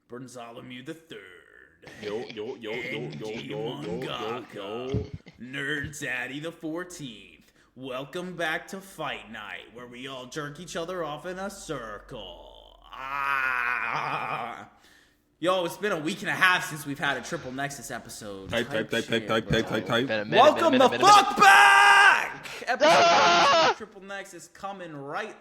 Bartholomew the Third. Yo. Nerd Zaddy the 14th. Welcome back to Fight Night, where we all jerk each other off in a circle. Yo, it's been a week and a half since we've had a Triple Nexus episode. Type. Welcome the fuck back! Episode Triple Nexus coming right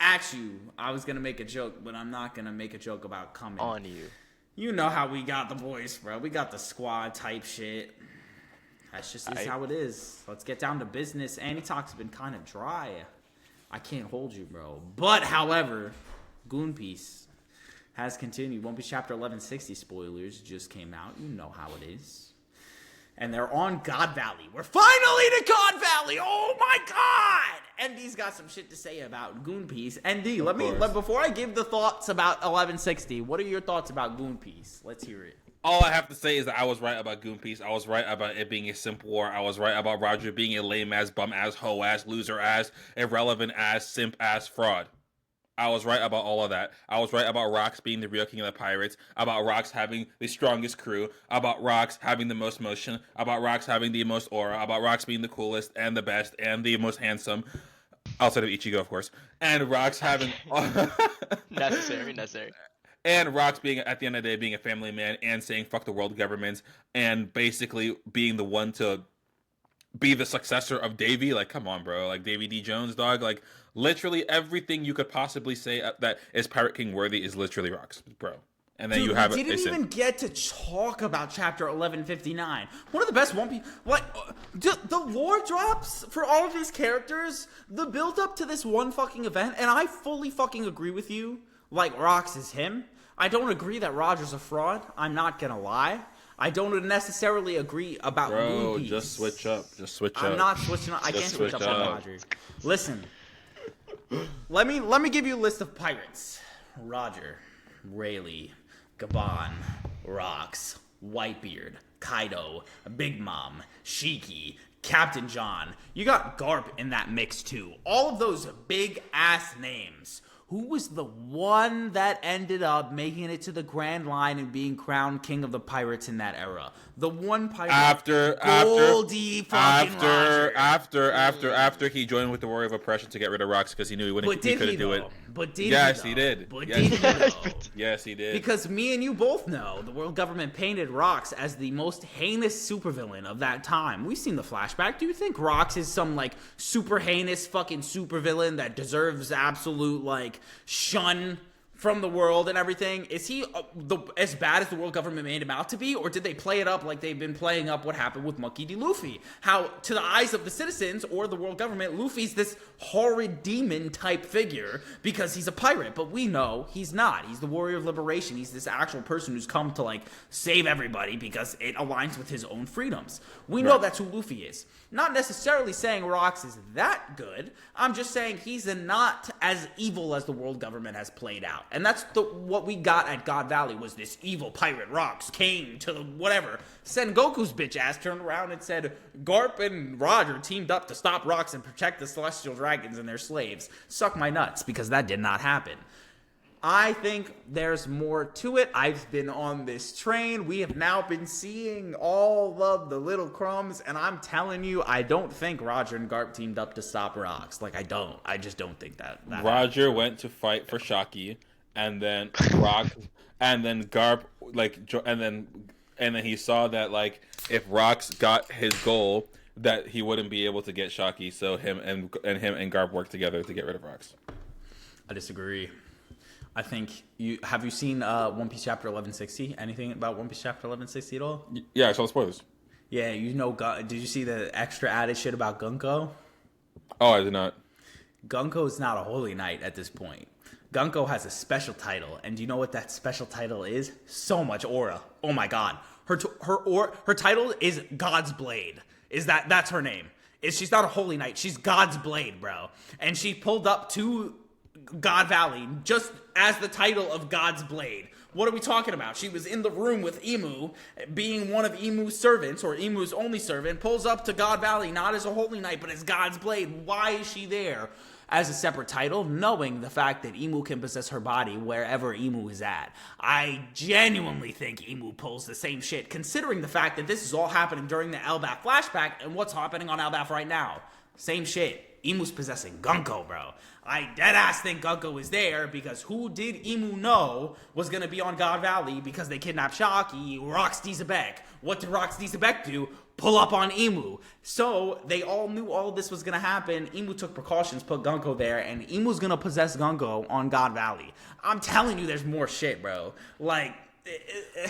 at you. I was gonna make a joke, but I'm not gonna make a joke about coming on you. You know how we got the boys, bro. We got the squad type shit. That's just how it is. Let's get down to business. Anti-Talk's been kind of dry. I can't hold you, bro. But, however, Goon Piece has continued. One Piece Chapter 1160 spoilers just came out. You know how it is. And they're on God Valley. We're finally to God Valley. Oh, my God. ND's got some shit to say about Goon Piece. ND, before I give the thoughts about 1160, what are your thoughts about Goon Piece? Let's hear it. All I have to say is that I was right about Goon Piece. I was right about it being a simp war. I was right about Roger being a lame-ass, bum-ass, hoe-ass, loser-ass, irrelevant-ass, simp-ass fraud. I was right about all of that. I was right about Rox being the real king of the pirates, about Rox having the strongest crew, about Rox having the most motion, about Rox having the most aura, about Rox being the coolest and the best and the most handsome, outside of Ichigo, of course, and Rox having... necessary. And Rox being, at the end of the day, being a family man and saying fuck the world governments and basically being the one to be the successor of Davy. Like, come on, bro. Like, Davy D. Jones, dog. Like, literally everything you could possibly say that is Pirate King worthy is literally Rox, bro. And then Dude, you have we didn't even get to talk about Chapter 1159. One of the best One Piece... Like, the lore drops for all of these characters, the build-up to this one fucking event, and I fully fucking agree with you. Like, Rox is him. I don't agree that Roger's a fraud. I'm not gonna lie. I don't necessarily agree about Goon Piece. Just switch up. I'm not switching up. I can't switch up on Roger. Listen. Let me give you a list of pirates. Roger, Rayleigh, Gabon, Rox, Whitebeard, Kaido, Big Mom, Shiki, Captain John. You got Garp in that mix too. All of those big ass names. Who was the one that ended up making it to the Grand Line and being crowned king of the pirates in that era? The one pirate after he joined with the Warrior of Oppression to get rid of Rox because he knew he couldn't do it. But did yes, he did. But did he though? Yes, he did. Because me and you both know the world government painted Rox as the most heinous supervillain of that time. We've seen the flashback. Do you think Rox is some like super heinous fucking supervillain that deserves absolute like shun from the world and everything? Is he as bad as the world government made him out to be, or did they play it up like they've been playing up what happened with Monkey D. Luffy? How, to the eyes of the citizens or the world government, Luffy's this horrid demon type figure because he's a pirate, but we know he's not. He's the warrior of liberation. He's this actual person who's come to like save everybody because it aligns with his own freedoms. We know that's who Luffy is. Not necessarily saying Rox is that good. I'm just saying he's not as evil as the world government has played out. And that's what we got at God Valley was this evil pirate Rox came to the whatever. Sengoku's bitch ass turned around and said Garp and Roger teamed up to stop Rox and protect the Celestial Dragons and their slaves. Suck my nuts, because that did not happen. I think there's more to it. I've been on this train. We have now been seeing all of the little crumbs, and I'm telling you, I don't think Roger and Garp teamed up to stop Rox. Like, I don't. I just don't think that Roger went to fight for Shaki, and then Garp, and then he saw that like if Rox got his goal, that he wouldn't be able to get Shaki. So him and Garp worked together to get rid of Rox. I disagree. I think have you seen One Piece Chapter 1160? Anything about One Piece Chapter 1160 at all? Yeah, I saw the spoilers. Yeah, you know, did you see the extra added shit about Gunko? Oh, I did not. Gunko is not a holy knight at this point. Gunko has a special title, and do you know what that special title is? So much aura. Oh my god. Her title is God's Blade. That's her name. She's not a holy knight. She's God's Blade, bro. And she pulled up to God Valley just as the title of God's Blade. What are we talking about? She was in the room with Emu, being one of Emu's servants, or Emu's only servant, pulls up to God Valley, not as a holy knight, but as God's Blade. Why is she there? as a separate title, knowing the fact that Imu can possess her body wherever Imu is at. I genuinely think Imu pulls the same shit, considering the fact that this is all happening during the Elbaf flashback and what's happening on Elbaf right now. Same shit. Imu's possessing Gunko, bro. I deadass think Gunko is there because who did Imu know was going to be on God Valley because they kidnapped Shaki? Rox Dizabek. What did Rox Dizabek do? Pull up on Imu. So they all knew all of this was going to happen. Imu took precautions, put Gunko there, and Imu's going to possess Gunko on God Valley. I'm telling you, there's more shit, bro. Like...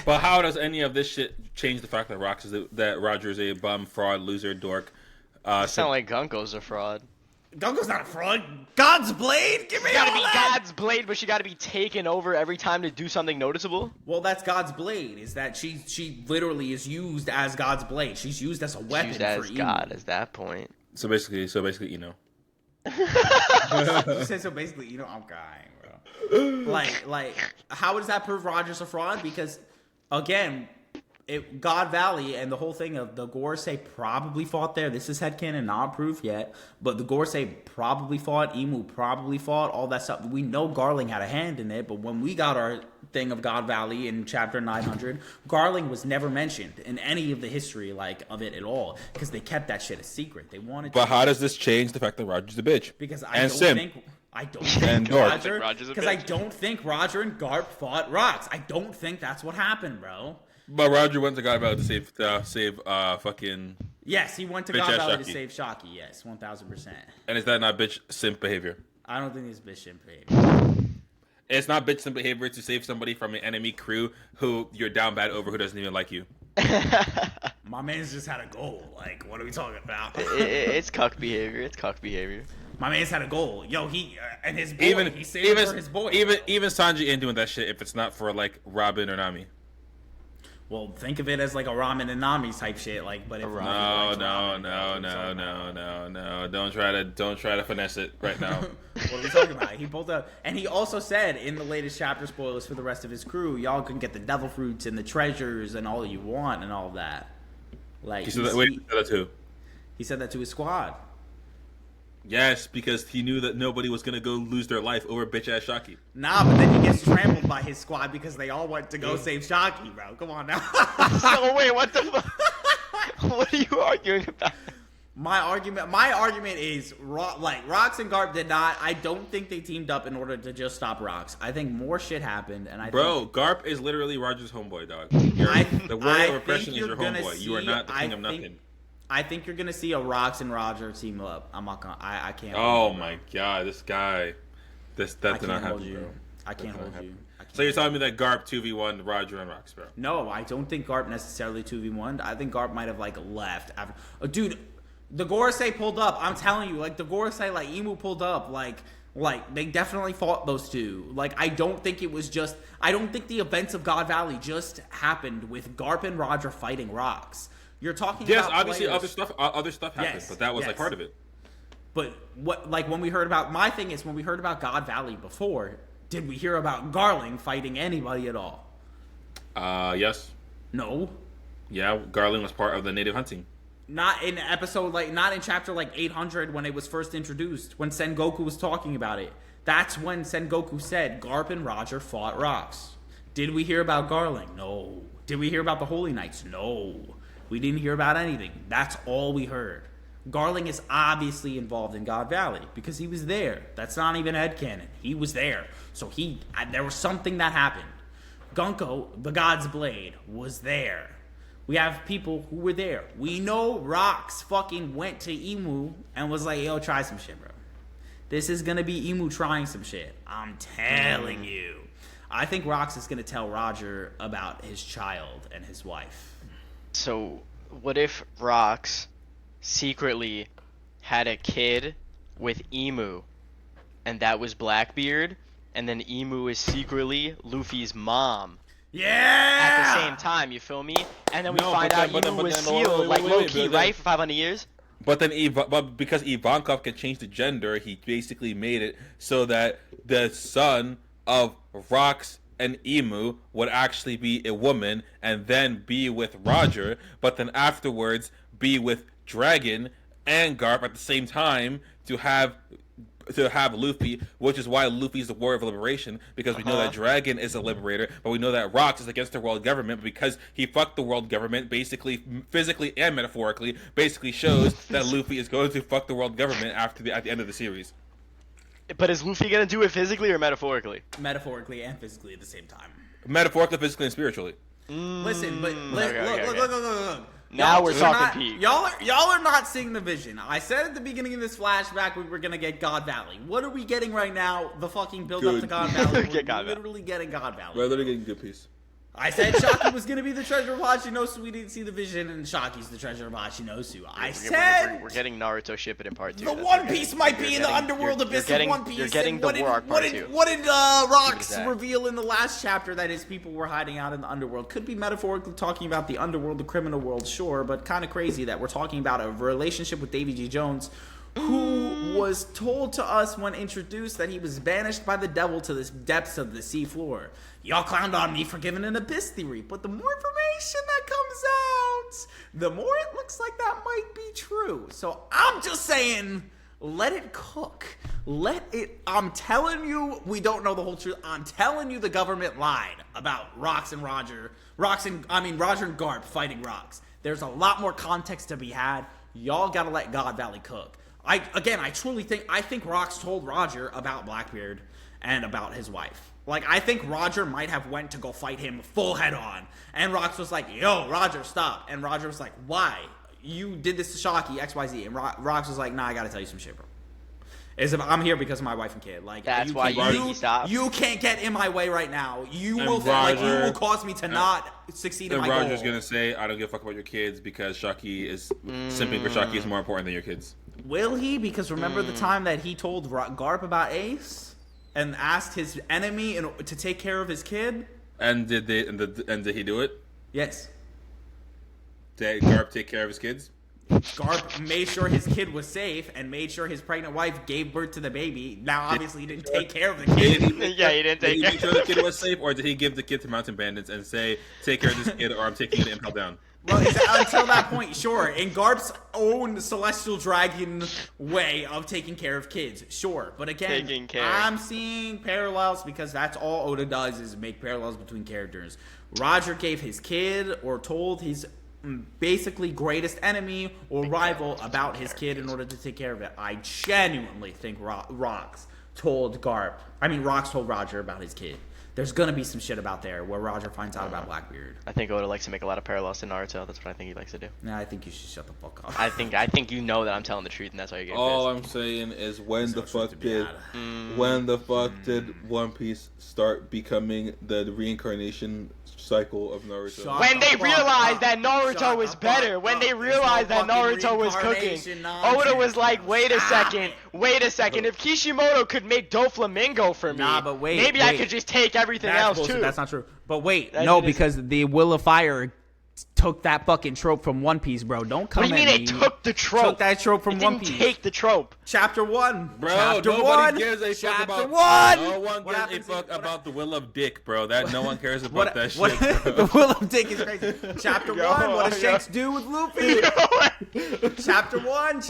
But how does any of this shit change the fact that that Roger is a bum, fraud, loser, dork? Sound like Gunko's a fraud. Gunko's not a fraud. God's Blade? Give me She gotta all be that! God's Blade, but she gotta be taken over every time to do something noticeable? Well, that's God's Blade, is that she literally is used as God's Blade. She's used as a weapon Used for as Imu. God at that point. So basically, you know. You said so basically, you know, I'm crying, bro. Like, how does that prove Roger's a fraud? Because, again... God Valley and the whole thing of the Gorosei probably fought there. This is headcanon, not proof yet. But the Gorosei probably fought. Imu probably fought. All that stuff. We know Garling had a hand in it. But when we got our thing of God Valley in chapter 900, Garling was never mentioned in any of the history of it at all. Because they kept that shit a secret. They wanted. But how does this change the fact that Roger's a bitch? Because I don't think Roger. Because I don't think Roger and Garp fought Rox. I don't think that's what happened, bro. But Roger went to God Valley to save fucking. Yes, he went to God Valley to save Shaki. Yes, 1000%. And is that not bitch simp behavior? I don't think it's bitch simp behavior. It's not bitch simp behavior to save somebody from an enemy crew who you're down bad over who doesn't even like you. My man's just had a goal. Like, what are we talking about? It's cuck behavior. It's cuck behavior. My man's had a goal. Yo, he and his boy. He saved for his boy. Even Sanji ain't doing that shit if it's not for like Robin or Nami. Well, think of it as like a Ramen and Nami type shit, like. But if no. Don't try to finesse it right now. What are we talking about? He pulled up, and he also said in the latest chapter spoilers for the rest of his crew, y'all can get the devil fruits and the treasures and all you want and all of that. Like he said that too. He said that to his squad. Yes, because he knew that nobody was gonna go lose their life over bitch ass Shaki. Nah, but then he gets trampled by his squad because they all went to go save Shaki, bro. Come on now. So wait, what the fuck? What are you arguing about? My argument is Rox and Garp did not. I don't think they teamed up in order to just stop Rox. I think more shit happened, and Garp is literally Roger's homeboy, dog. The word of oppression is your homeboy. You are not the king of nothing. I think you're gonna see a Rox and Roger team up. I'm not gonna. I can't. Oh my god, this guy. That did not happen, bro. I can't hold you. So you're telling me that Garp 2v1 Roger and Rox, bro? No, I don't think Garp necessarily 2v1. I think Garp might have left after. Dude, the Gorosei pulled up. I'm telling you, the Gorosei, Imu pulled up. Like they definitely fought those two. I don't think it was just. I don't think the events of God Valley just happened with Garp and Roger fighting Rox. You're talking about obviously players. other stuff happened, but that was part of it. But when we heard about when we heard about God Valley before, did we hear about Garling fighting anybody at all? Yes. No. Yeah, Garling was part of the native hunting. Not in episode not in chapter 800 when it was first introduced, when Sengoku was talking about it. That's when Sengoku said Garp and Roger fought Rox. Did we hear about Garling? No. Did we hear about the Holy Knights? No. We didn't hear about anything. That's all we heard. Garling is obviously involved in God Valley because he was there. That's not even headcanon. He was there. So there was something that happened. Gunko, the God's Blade, was there. We have people who were there. We know Rox fucking went to Imu and was like, yo, try some shit, bro. This is going to be Imu trying some shit. I'm telling you. I think Rox is going to tell Roger about his child and his wife. So, what if Rox secretly had a kid with Emu, and that was Blackbeard, and then Emu is secretly Luffy's mom? Yeah! At the same time, you feel me? And then we find out Emu was sealed, low-key, right, for 500 years? But then, because Ivankov can change the gender, he basically made it so that the son of Rox and Emu would actually be a woman and then be with Roger, but then afterwards be with Dragon and Garp at the same time to have to have Luffy, which is why Luffy's the warrior of liberation, because we know that Dragon is a liberator, but we know that Rocks is against the world government because he fucked the world government, basically, physically and metaphorically, basically shows that Luffy is going to fuck the world government at the end of the series. But is Luffy gonna do it physically or metaphorically? Metaphorically and physically at the same time. Metaphorically, physically, and spiritually. Listen, but look. Now we're talking peak. Y'all are not seeing the vision. I said at the beginning of this flashback we were gonna get God Valley. What are we getting right now? The fucking build up to God Valley. We're literally getting God Valley. We're literally getting Good Piece. I said Shaki was gonna be the treasure of Hachinosu. We didn't see the vision, and Shaki's the treasure of Hachinosu. We're getting Naruto shipping in part 2. The One Piece might be in the underworld abyss of One Piece. You're getting the War Arc part 2. What did Rocks reveal in the last chapter that his people were hiding out in the underworld? Could be metaphorically talking about the underworld, the criminal world, sure, but kind of crazy that we're talking about a relationship with Davy G. Jones, who was told to us when introduced that he was banished by the devil to the depths of the sea floor. Y'all clowned on me for giving an abyss theory, but the more information that comes out, the more it looks like that might be true. So I'm just saying, let it cook. I'm telling you, we don't know the whole truth. I'm telling you the government lied about Roger and Garp fighting Rocks. There's a lot more context to be had. Y'all gotta let God Valley cook. I think Rocks told Roger about Blackbeard and about his wife. Like, I think Roger might have went to go fight him full head on. And Rocks was like, yo, Roger, stop. And Roger was like, why? You did this to Shaki, XYZ. And Rocks was like, nah, I gotta tell you some shit, bro. I'm here because of my wife and kid. Like, that's why you stop. You can't get in my way right now. You will cause me to not succeed in my goal. And Roger's gonna say, I don't give a fuck about your kids because Shaki is simping for Shaki is more important than your kids. Will he? Because remember the time that he told Garp about Ace and asked his enemy to take care of his kid? And did he do it? Yes. Did Garp take care of his kids? Garp made sure his kid was safe and made sure his pregnant wife gave birth to the baby. Now, obviously, he didn't take care of the kid. He didn't take care. Did he make sure the kid was safe, or did he give the kid to mountain bandits and say, take care of this kid, or I'm taking it and Impel down? Well, until that point, sure. In Garp's own celestial dragon way of taking care of kids, sure. But again, I'm seeing parallels because that's all Oda does is make parallels between characters. Roger gave his kid or told his basically greatest enemy or rival about his kid in order to take care of it. I genuinely think Rocks told Roger about his kid. There's gonna be some shit about there where Roger finds out about Blackbeard. I think Oda likes to make a lot of parallels to Naruto. That's what I think he likes to do. Nah, I think you should shut the fuck up. I think you know that I'm telling the truth, and that's why you're getting All pissed. I'm saying is when the fuck did One Piece start becoming the reincarnation cycle of Naruto? When they realized that Naruto was better, when they realized that Naruto was cooking, Oda was like, wait a second. If Kishimoto could make Doflamingo for me, maybe I could just take everything else bullshit. too. That's not true. But wait, because the Will of Fire took that fucking trope from One Piece, bro. Don't come at me. What do you mean it took the trope? Took that trope from One Piece. It didn't take the trope. Chapter 1. Bro, Chapter nobody 1. gives a fuck about. No one gives a fuck about the Will of Dick, bro. No one cares about that shit. The Will of Dick is crazy. Chapter 1. What does Shanks do with Luffy? Chapter 1.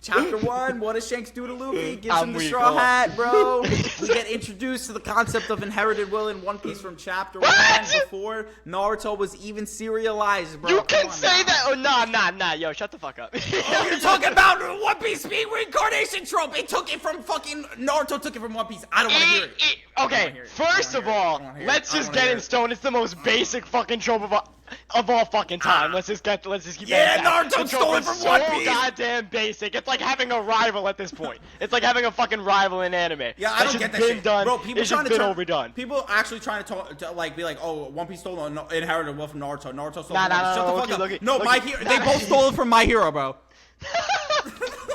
Chapter 1, what does Shanks do to Luffy? Gives him the straw hat, bro. We get introduced to the concept of inherited will in One Piece from Chapter 1 before Naruto was even serialized, bro. You can say that. Oh, nah. Yo, shut the fuck up. Oh, you're talking about One Piece being reincarnation trope. It took it from fucking Naruto. Took it from One Piece. I don't want to hear it. Okay, first of all, let's just get in stone. It's the most basic fucking trope of all fucking time. Let's just keep that. Naruto stole it from One Piece. So goddamn basic. It's like having a rival at this point. It's like having a fucking rival in anime. Yeah, I don't get that shit. Done. Bro, people it's just been overdone. People actually trying to be like, oh, One Piece stole inherited will from Naruto. Naruto stole Nah, from One Piece. Shut the fuck up. No, My Hero. They both stole it from My Hero, bro.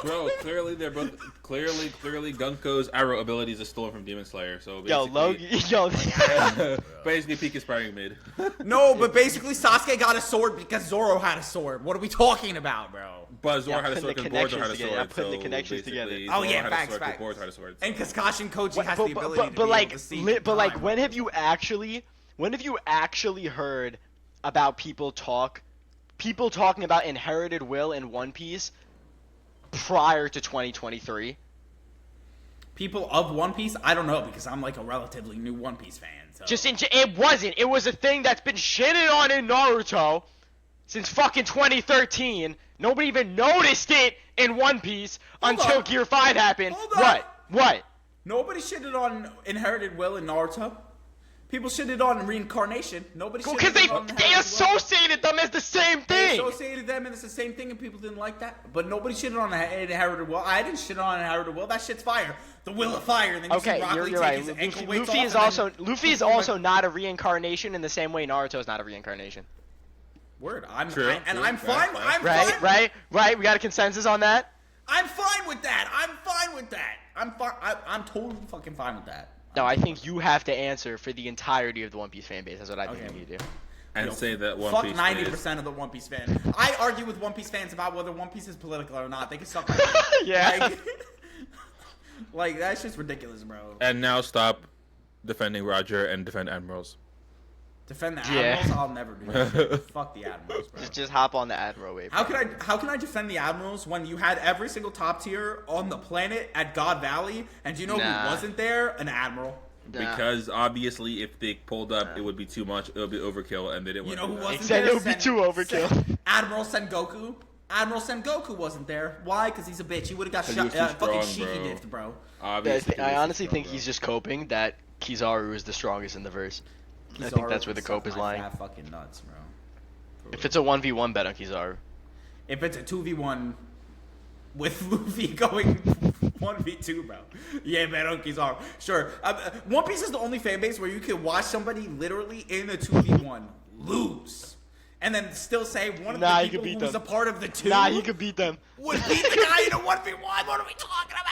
Bro, clearly they're both clearly Gunko's arrow abilities are stolen from Demon Slayer. So basically, peak aspiring mid. No, but basically Sasuke got a sword because Zoro had a sword. What are we talking about, bro? But Zoro had a sword because Boruto had a sword. I'm putting the connections together. Oh yeah, facts. Boruto had a sword. And Kakashi Koji has the ability to be able to see. But like, when have you actually heard about people talking about inherited will in One Piece prior to 2023? People of One Piece, I don't know because I'm like a relatively new One Piece fan. So. It wasn't. It was a thing that's been shitted on in Naruto since fucking 2013. Nobody even noticed it in One Piece until Gear 5 happened. What? Nobody shitted on Inherited Will in Naruto. People shitted on reincarnation. Nobody shitted because on they associated them as the same They thing. associated them and it's the same thing and people didn't like that. But nobody shitted on Inherited Will. I didn't shit on Inherited Will. That shit's fire. The Will of Fire. And then you see Rock Lee you're take right. his ankle weights Luffy is also not a reincarnation in the same way Naruto is not a reincarnation. Word. I'm fine. Right. We got a consensus on that. I'm fine with that. I'm totally fucking fine with that. No, I think you have to answer for the entirety of the One Piece fan base. That's what I think you do. And say that One fuck Piece 90% of the One Piece fans. I argue with One Piece fans about whether One Piece is political or not. They can suck my dick. Yeah. Like, that's just ridiculous, bro. And now stop defending Roger and defend Admirals. Defend the Admirals? I'll never do that. Fuck the Admirals, bro. Just hop on the Admiral wave. How can I defend the Admirals when you had every single top tier on the planet at God Valley, and do you know who wasn't there? An Admiral. Because obviously, if they pulled up, it would be too much. It would be overkill, and they didn't want to do that. He said it would be too overkill. Admiral Sengoku. Admiral Sengoku wasn't there. Why? Because he's a bitch. He would have got shot. Fucking Shiki diffed, bro. I honestly think he's just coping that Kizaru is the strongest in the verse. I think that's where the cope is lying. Fucking nuts, bro. If it's a 1v1, bet on Kizaru. If it's a 2v1 with Luffy going 1v2, bro. Yeah, bet on Kizaru. Sure. One Piece is the only fan base where you can watch somebody literally in a 2v1 lose. And then still say one of the people who was a part of the two. He could beat them. Would beat the guy in a 1v1. What are we talking about?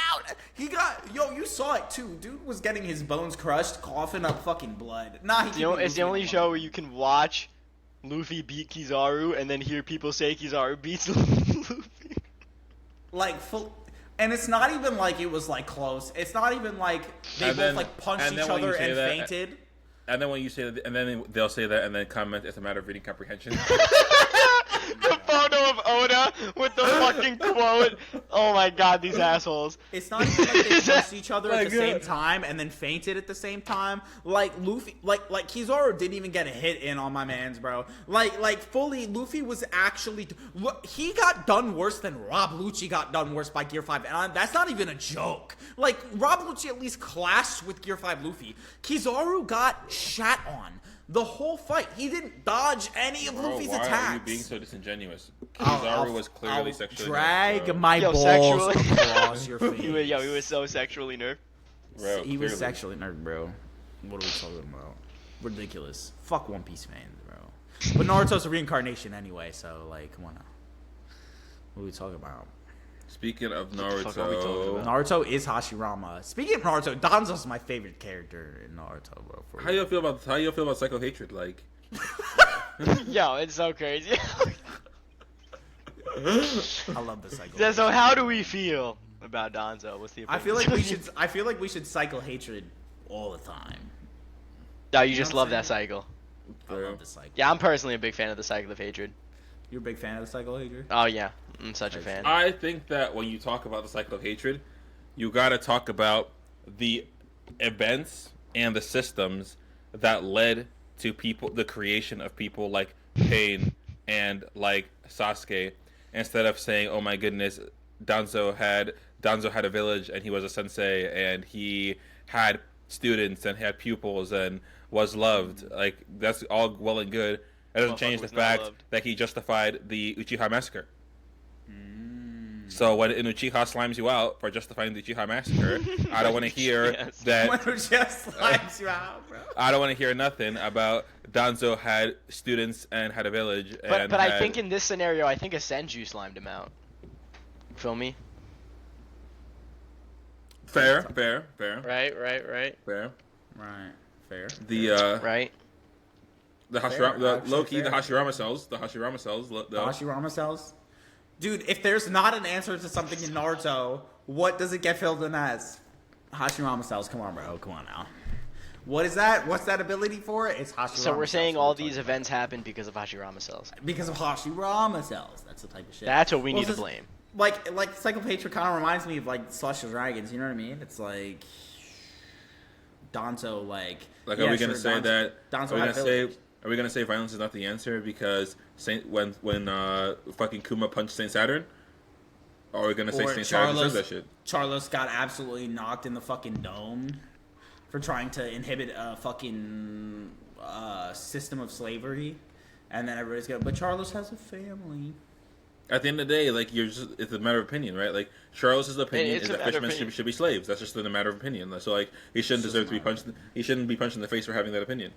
You saw it too. Dude was getting his bones crushed, coughing up fucking blood. It's the only show where you can watch Luffy beat Kizaru and then hear people say Kizaru beats Luffy. And it's not even like it was like close. It's not even like they both like punched each other and fainted. And then when you say that, and then they'll say that, and then comment, it's a matter of reading comprehension. The photo of Oda with the fucking quote. Oh my god, these assholes. It's not even like they punched each other at the same time and then fainted at the same time. Like Luffy, like Kizaru didn't even get a hit in on my mans, bro. Like fully, Luffy was actually he got done worse than Rob Lucci got done worse by Gear 5, and that's not even a joke. Like Rob Lucci at least clashed with Gear 5 Luffy. Kizaru got shat on the whole fight. He didn't dodge any of Luffy's attacks. Why are you being so disingenuous? Kizaru was clearly sexually drag nerfed, my balls across your face. He was so sexually nerfed. Bro, he was sexually nerfed, bro. What are we talking about? Ridiculous. Fuck One Piece fans, bro. But Naruto's a reincarnation anyway, so like, come on now. What are we talking about? Speaking of Naruto, Naruto is Hashirama. Speaking of Naruto, Danzo's my favorite character in Naruto, bro. How you feel about psycho hatred? Like, yo, it's so crazy. I love the cycle. So how do we feel about Danzo? What's the opinion? I feel like we should cycle hatred all the time. No, you just love that cycle. I love the cycle. Yeah, I'm personally a big fan of the cycle of hatred. You're a big fan of the cycle of hatred? Oh yeah, I'm such a fan. I think that when you talk about the cycle of hatred, you gotta talk about the events and the systems that led to the creation of people like Pain and like Sasuke. Instead of saying, "Oh my goodness, Danzo had a village and he was a sensei and he had students and had pupils and was loved." Like that's all well and good. It doesn't change the fact that he justified the Uchiha massacre. So when Uchiha slimes you out for justifying the Uchiha massacre, I don't want to hear that. When Uchiha slimes you out, bro. I don't want to hear nothing about Danzo had students and had a village. But I think in this scenario, I think a Senju slimed him out. Feel me? Fair. Right. Fair. Right. The Hashirama, the Hashirama cells. The Hashirama cells? Dude, if there's not an answer to something in Naruto, what does it get filled in as? Hashirama cells. Come on, bro. Come on now. What is that? What's that ability for? It's Hashirama cells. So we're saying all these events happened because of Hashirama cells. Because of Hashirama cells. That's the type of shit. That's what we need to blame. like Cycle Patron kind of reminds me of like Celestial Dragons. You know what I mean? It's like Danzo, like. Like, yeah, are we gonna sure, say that? Danzo Are we had gonna say? village. Are we gonna say violence is not the answer because when fucking Kuma punched Saint Saturn? Or are we gonna say Or Saint Saturn deserves Charlos, that shit? Charlos got absolutely knocked in the fucking dome for trying to inhibit a fucking system of slavery, and then everybody's gonna. But Charlos has a family. At the end of the day, like it's a matter of opinion, right? Like Charles' opinion It's is a that matter of fishermen opinion. should be slaves. That's just a matter of opinion. So like he shouldn't It's just deserve a to be matter of punched. He shouldn't be punched in the face for having that opinion.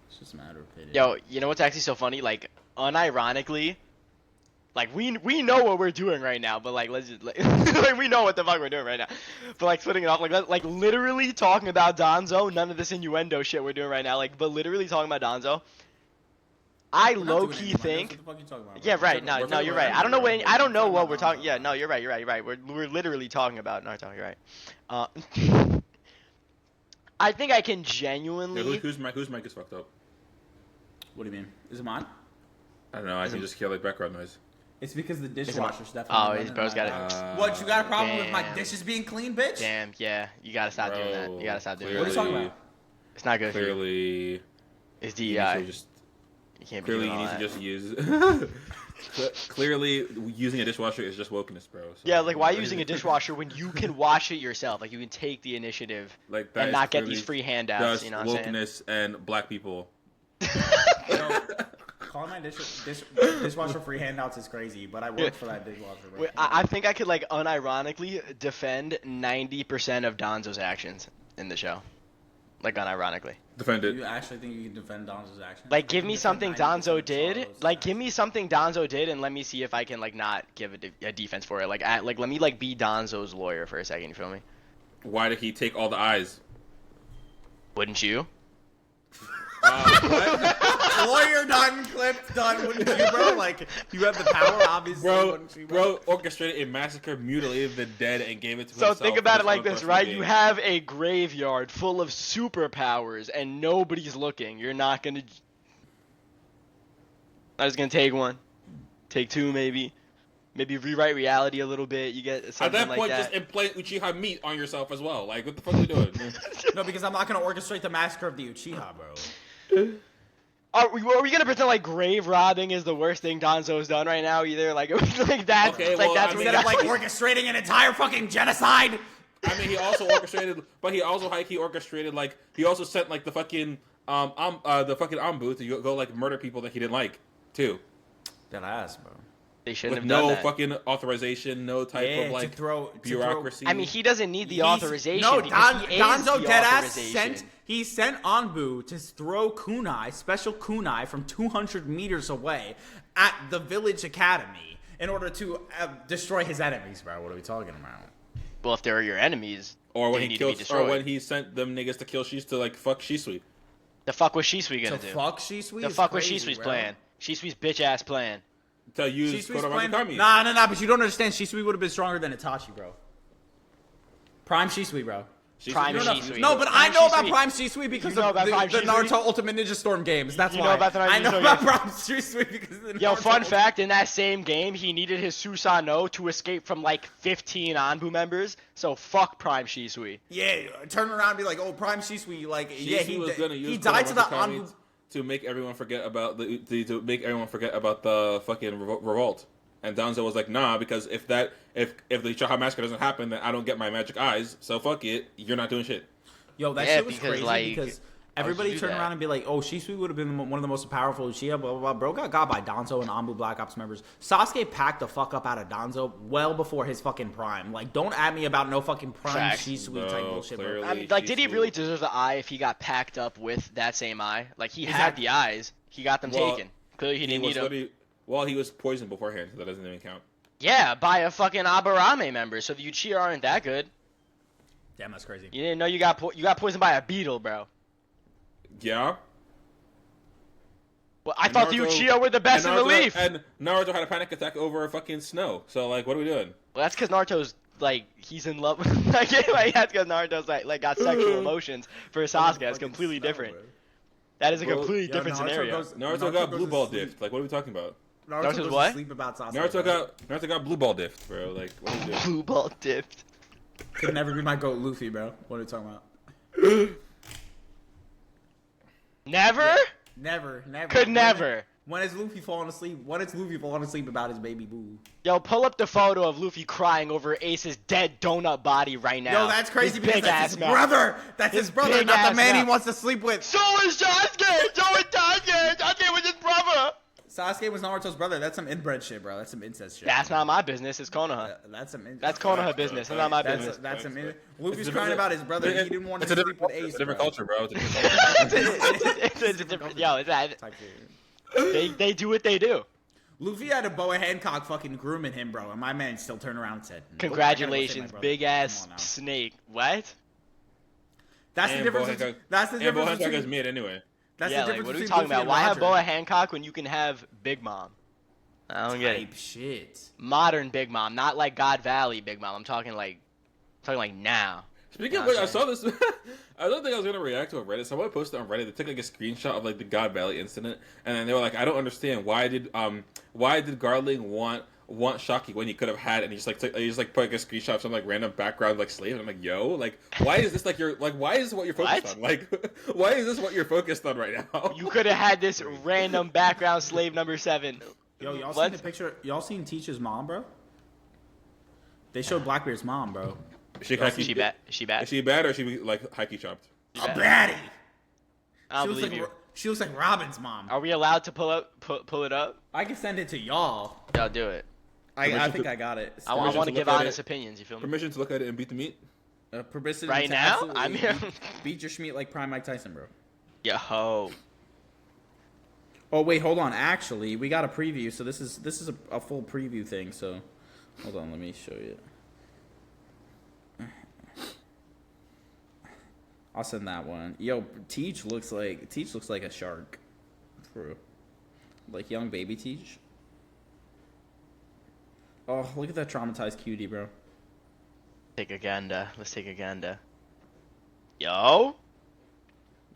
It's just a matter of opinion. Yo, you know what's actually so funny? Like, unironically, like we know what we're doing right now, but like let's just like, like we know what the fuck we're doing right now. But like splitting it off, like literally talking about Danzo, none of this innuendo shit we're doing right now. Like, but literally talking about Danzo. I We're not low doing key any think. What the fuck you talking about, bro? Yeah, right. we're No, talking you're about right. I don't know anime, when. I don't know We're what talking we're about talking. Yeah, no, you're right. You're right. You're right. We're literally talking about Naruto. You're right. I think I can Yeah, genuinely. whose mic is fucked up? What do you mean? Is it mine? I don't know. I can just hear like background noise. It's because the it dishwasher's definitely. Oh, running his bro's right got it. now. What? You got a problem with my Damn. dishes being clean, bitch? Damn. Yeah, you gotta stop doing that. You gotta stop doing What are you that. talking about? It's not good for you. Clearly, It's you need DEI. to just You can't be clearly doing you all need to that. just use. Clearly, using a dishwasher is just wokeness, bro. So, Yeah, like why using a dishwasher when you can wash it yourself? Like you can take the initiative like that and is not get clearly these free handouts. just You know what I'm saying? wokeness and black people. You know, calling my dishwasher free handouts is crazy, but I work for that dishwasher. Bro. Wait, I think I could like unironically defend 90% of Danzo's actions in the show. Like unironically. Defend it. You actually think you can defend Danzo's actions? Like give me You can something defend 90% Danzo of did. Charlo's Like give actions. me something Danzo did and let me see if I can like not give a defense for it. Like let me like be Danzo's lawyer for a second, you feel me? Why did he take all the eyes? Wouldn't you? What? Lawyer done, clip done. Wouldn't you, bro? Like you have the power, obviously. Bro, wouldn't you, bro orchestrated a massacre, mutilated the dead, and gave it to So himself. think for about it his like own this, personal right? gain. You have a graveyard full of superpowers and nobody's looking. You're not gonna. I was gonna take one, take two maybe, maybe rewrite reality a little bit. You get At something that like point, that. just implant Uchiha meat on yourself as well. Like, what the fuck are you doing? No, because I'm not gonna orchestrate the massacre of the Uchiha, bro. Are we gonna pretend like grave robbing is the worst thing Danzo's done right now? Either like like that's Okay, like well, that's I mean, Instead of like actually- orchestrating an entire fucking genocide. I mean, he also orchestrated, but he also high-key orchestrated, like, he also sent, like, the fucking Ambu to go, like, murder people that he didn't like, too. That ass, bro. they shouldn't With have done no that. fucking authorization, no type Yeah, of, like, to throw bureaucracy. I mean, he doesn't need the He's- authorization. No, because he is Danzo the deadass authorization. sent Anbu to throw kunai, special kunai, from 200 meters away at the village academy in order to destroy his enemies, bro. What are we talking about? Well, if they're your enemies, or when they he need to be killed, or destroyed. when he sent them niggas to kill Shis to, like, fuck Shisui. The fuck was Shisui So gonna do? fuck Shisui. The is fuck was crazy, Shisui's bro. plan? Shisui's bitch ass plan. To use Shisui's Kodomachi plan? Kami. Nah, but you don't understand. Shisui would have been stronger than Itachi, bro. Prime Shisui, bro. Shisui- Prime you know, Shisui. No, but Prime I know about Shisui. Prime Shisui because You know of about Prime the Shisui? Naruto Ultimate Ninja Storm games. That's You why. know about the Prime I know Shisui about games? Prime Shisui because of the Yo, Naruto fun Ultimate- fact, in that same game, he needed his Susanoo to escape from like 15 Anbu members, so fuck Prime Shisui. Yeah, turn around and be like, oh, Prime Shisui, like, yeah, Shisui was gonna use he died to the Kodomachi Kami Anbu. to make everyone forget about the fucking revolt. And Danzo was like, nah, because if the Uchiha massacre doesn't happen, then I don't get my magic eyes. So fuck it, you're not doing shit. Yo, that Yeah, shit was because, crazy like, because how would everybody you do turned that? around and be like, oh, Shisui would have been one of the most powerful Uchiha, blah, blah, blah. Bro got by Danzo and Anbu Black Ops members. Sasuke packed the fuck up out of Danzo well before his fucking prime. Like, don't at me about no fucking prime Facts. Shisui type No, bullshit, bro. clearly. I mean, like, did he Shisui- really deserve the eye if he got packed up with that same eye? Like, he had Exactly. the eyes, he got them Well, taken. Clearly, he didn't need them. Well, he was poisoned beforehand, so that doesn't even count. Yeah, by a fucking Aburame member, so the Uchiha aren't that good. Damn, that's crazy. You didn't know you got poisoned by a beetle, bro. Yeah. Well, I And thought the Naruto- Uchiha were the best in and the Naruto- leaf. And Naruto had a panic attack over fucking snow. So, like, what are we doing? Well, that's because Naruto's like he's in love. Like that's because Naruto's like got sexual emotions for Sasuke. That's completely different. That is a Bro, completely Yo, different Naruto scenario. goes- Naruto Naruto got goes blue to ball sleep. dipped. Like, what are we talking about? Naruto's goes what? to sleep about Sasuke. Naruto got blue ball diff, bro. Like, what are you doing? Blue ball dipped. Could never be my goat, Luffy, bro. What are you talking about? Never? Never. Could never. When is Luffy falling asleep? When is Luffy falling asleep about his baby boo? Yo, pull up the photo of Luffy crying over Ace's dead donut body right now. Yo, that's crazy because big that's his ass man. brother. That's his brother, big not the ass man he mouth. wants to sleep with. So is Sasuke! So is Sasuke! Sasuke was his brother! Sasuke was Naruto's brother. That's some inbred shit, bro. That's some incest shit. That's not my business, it's Konoha. That's some. That's Konoha business, it's not my business. That's some. Luffy's crying about his brother. He didn't want to sleep with Ace. It's a different bro. culture, bro. It's a different culture. It's a different, yo, it's that. Type shit. They do what they do. Luffy had a Boa Hancock fucking grooming him, bro, and my man still turned around and said, nope, Congratulations, I gotta go save my big brother. ass Come on now. snake. What? That's the And difference. Boa Hancock- That's the And Boa difference. Hancock is between- mid anyway. That's Yeah, the like difference what are we between talking Luffy about? and Why have Roger. Boa Hancock when you can have Big Mom? I don't get it. Type shit. Modern Big Mom, not like God Valley Big Mom. I'm talking like now. Speaking of which, I saw this. I don't think I was gonna react to a Reddit. Someone posted on Reddit. They took like a screenshot of like the God Valley incident, and then they were like, "I don't understand why did Garling want Shocky when he could have had?" And he just like put like a screenshot of some like random background like slave. And I'm like, "Yo, like why is this like your like why is this what you're focused What? on? Like why is this what you're focused on right now?" You could have had this random background slave number 7. Yo, y'all What? seen the picture? Y'all seen Teach's mom, bro? They showed Blackbeard's mom, bro. Is she Is she bad? Is she bad? Is she bad or is she like hikey chopped? A baddie. I She don't looks believe like you. she looks like Robin's mom. Are we allowed to pull it up? I can send it to y'all. Y'all do it. I think I got it. I Permission want to to give look at honest it. opinions. You feel me? Permission to look at it and beat the meat. Publicity Right to now? absolutely I'm here. beat your schmeat like Prime Mike Tyson, bro. Yo. Oh wait, hold on. Actually, we got a preview, so this is a full preview thing. So, hold on, let me show you. I'll send that one. Yo, Teach looks like a shark, true, like young baby Teach. Oh, look at that traumatized cutie, bro. Take a ganda. Let's take a ganda. Yo.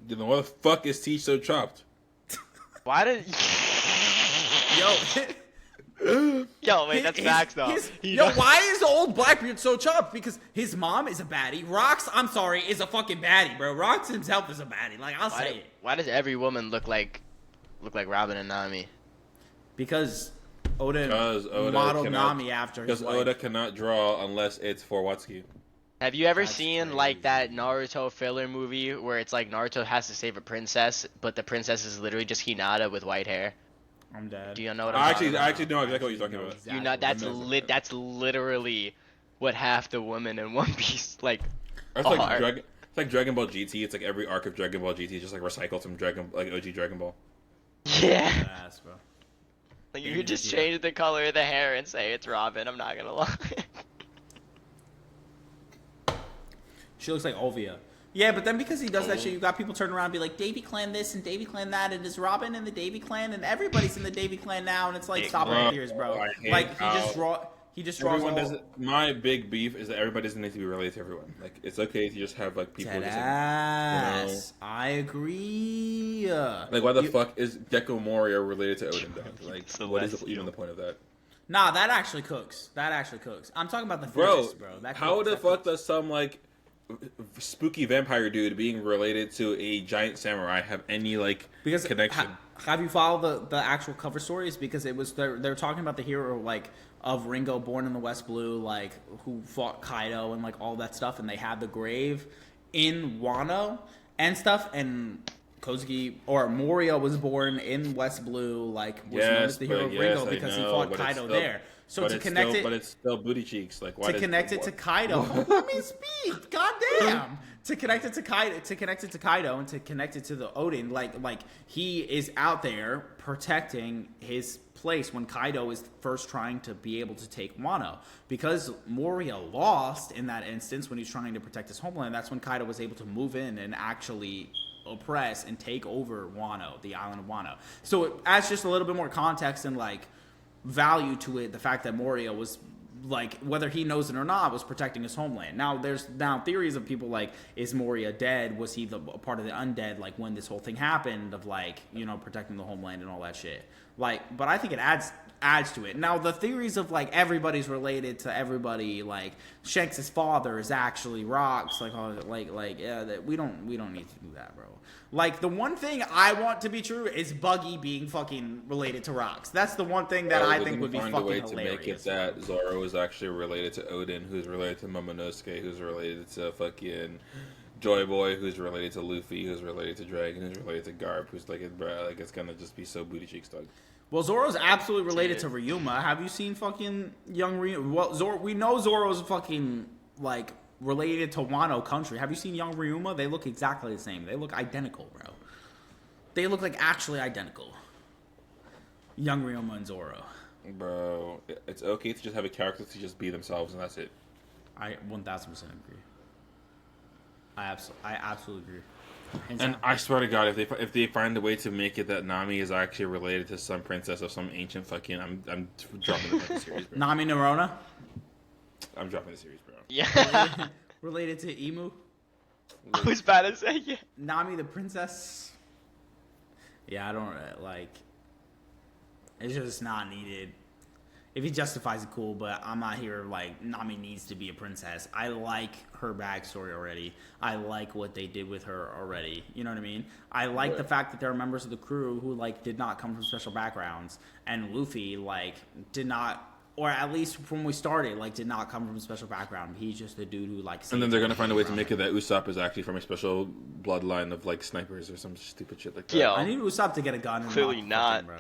Then why the fuck is Teach so chopped? Why did? Yo, Yo, wait, that's facts though. Why is old Blackbeard so chopped? Because his mom is a baddie. Rox, I'm sorry, is a fucking baddie, bro. Rox himself is a baddie. Like, I'll say it. Why does every woman look like Robin and Nami? Because Oda Oda modeled cannot- Nami after his Because wife. Oda cannot draw unless it's for Watsuki. Have you ever That's seen like that Naruto filler movie where it's like Naruto has to save a princess, but the princess is literally just Hinata with white hair? I'm dead. Do you know what I'm I talking about? actually know exactly what you're talking about. You know that's literally what half the women in One Piece like. It's are. like it's like Dragon Ball GT. It's like every arc of Dragon Ball GT is just like recycled from OG Dragon Ball. Yeah. Ass, bro. Like you could just change the color of the hair and say it's Robin. I'm not gonna lie. She looks like Ovia. Yeah, but then because he does that shit, you got people turning around and be like, Davy Clan this and Davy Clan that, and is Robin in the Davy Clan, and everybody's in the Davy Clan now, and it's like, stop right here, bro. I hate Like, how he just draws Everyone all... does. My big beef is that everybody doesn't need to be related to everyone. Like it's okay to just have like people. Dead Just, ass. I agree. like why the fuck is Gecko Moria related to Odin? Dog? Like what is Celestial. even the point of that? Nah, that actually cooks. I'm talking about the Bro, theorists, bro. That how cooks. the That fuck cooks. does some like spooky vampire dude being related to a giant samurai have any like Because connection? Have you followed the actual cover stories? Because it was they're talking about the hero like of Ringo, born in the West Blue, like who fought Kaido and like all that stuff, and they had the grave in Wano and stuff, and Kozuki or Moria was born in West Blue, like was known as the hero of Ringo because he fought Kaido there. So to connect it, but it's still booty cheeks. Like why to connect it to Kaido. Let me speak. Goddamn. To connect it to Kaido, and to connect it to the Odin, like he is out there protecting his place when Kaido is first trying to be able to take Wano. Because Moria lost in that instance when he's trying to protect his homeland. That's when Kaido was able to move in and actually oppress and take over Wano, the island of Wano. So it adds just a little bit more context and like value to it, the fact that Moria was like whether he knows it or not, was protecting his homeland. Now there's theories of people like, is Moria dead? Was he a part of the undead? Like when this whole thing happened of like, you know, protecting the homeland and all that shit. Like, but I think it adds to it. Now the theories of like everybody's related to everybody, like Shanks' father is actually Rocks, that we don't need to do that, bro. Like the one thing I want to be true is Buggy being fucking related to Rocks. That's the one thing that I think would be fucking hilarious. To make it that Zoro is actually related to Odin, who's related to Momonosuke, who's related to fucking Joy Boy, who's related to Luffy, who's related to Dragon, who's related to Garp, who's like, it's gonna just be so booty cheeks, dog. Well, Zoro's absolutely related to Ryuma. Have you seen fucking young Ryuma? Well, we know Zoro's fucking, like, related to Wano Country. Have you seen young Ryuma? They look exactly the same. They look identical, bro. They look like actually identical. Young Ryuma and Zoro. Bro, it's okay to just have a character to just be themselves, and that's it. I 1000% agree. I absolutely agree. And I swear to God, if they find a way to make it that Nami is actually related to some princess of some ancient fucking, I'm dropping the fucking series, bro. Nami Nerona? I'm dropping the series, bro. Yeah. Related to Emu? I was about to say, yeah. Nami the princess? Yeah, I don't, like, it's just not needed. If he justifies it, cool, but I'm not here, like, Nami needs to be a princess. I like her backstory already. I like what they did with her already. You know what I mean? I like the fact that there are members of the crew who, like, did not come from special backgrounds. And Luffy, like, did not, or at least from when we started, like, did not come from a special background. He's just a dude who, like... And then they're going to find a way to make it that Usopp is actually from a special bloodline of, like, snipers or some stupid shit like that. Yo. I need Usopp to get a gun. Clearly not. Bro.